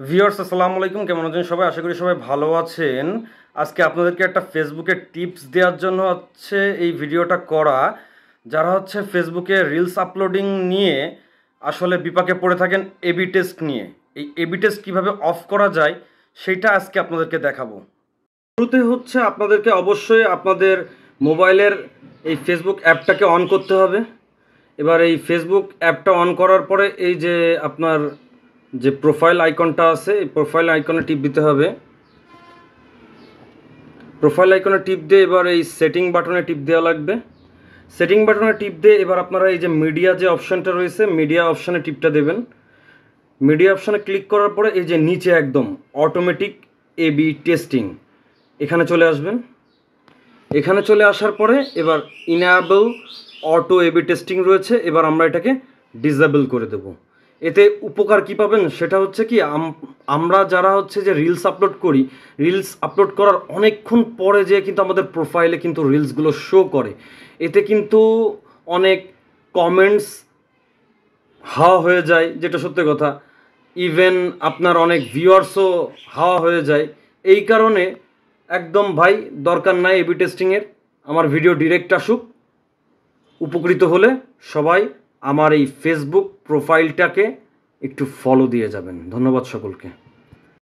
Viewers আসসালামু আলাইকুম, কেমন আছেন সবাই? আশা করি সবাই ভালো আছেন। আজকে আপনাদেরকে একটা ফেসবুকের টিপস দেওয়ার জন্য হচ্ছে এই ভিডিওটা করা। যারা হচ্ছে ফেসবুকে রিলস আপলোডিং নিয়ে আসলে বিপাকে পড়ে থাকেন এবি টেস্ট নিয়ে, এই এবি টেস্ট কীভাবে অফ করা যায় সেটা আজকে আপনাদেরকে দেখাবো। শুরুতে হচ্ছে আপনাদেরকে অবশ্যই আপনাদের মোবাইলের এই ফেসবুক অ্যাপটাকে অন করতে হবে। এবার এই ফেসবুক অ্যাপটা অন করার পরে এই যে আপনার যে প্রোফাইল আইকনটা আছে, এই প্রোফাইল আইকনে টিপ দিতে হবে। প্রোফাইল আইকনে টিপ দিয়ে এবার এই সেটিং বাটনে টিপ দেওয়া লাগবে। সেটিং বাটনে টিপ দিয়ে এবার আপনারা এই যে মিডিয়া যে অপশানটা রয়েছে, মিডিয়া অপশানে টিপটা দেবেন। মিডিয়া অপশানে ক্লিক করার পরে এই যে নিচে একদম অটোমেটিক এবি টেস্টিং এখানে চলে আসবেন। এখানে চলে আসার পরে এবার ইনেবল অটো এবি টেস্টিং রয়েছে, এবার আমরা এটাকে ডিসেবল করে দেব। এতে উপকার কি পাবেন সেটা হচ্ছে কি, আমরা যারা হচ্ছে যে রিলস আপলোড করি, রিলস আপলোড করার অনেকক্ষণ পরে যে কিন্তু আমাদের প্রোফাইলে কিন্তু রিলসগুলো শো করে, এতে কিন্তু অনেক কমেন্টস হাওয়া হয়ে যায়, যেটা সত্যি কথা। ইভেন আপনার অনেক ভিউয়ার্সও হাওয়া হয়ে যায়। এই কারণে একদম ভাই দরকার নাই এবি টেস্টিংয়ের। আমার ভিডিও ডিরেক্ট আসুক। উপকৃত হলে সবাই আমার এই ফেসবুক প্রোফাইলটাকে একটু ফলো দিয়ে যাবেন। ধন্যবাদ সকলকে।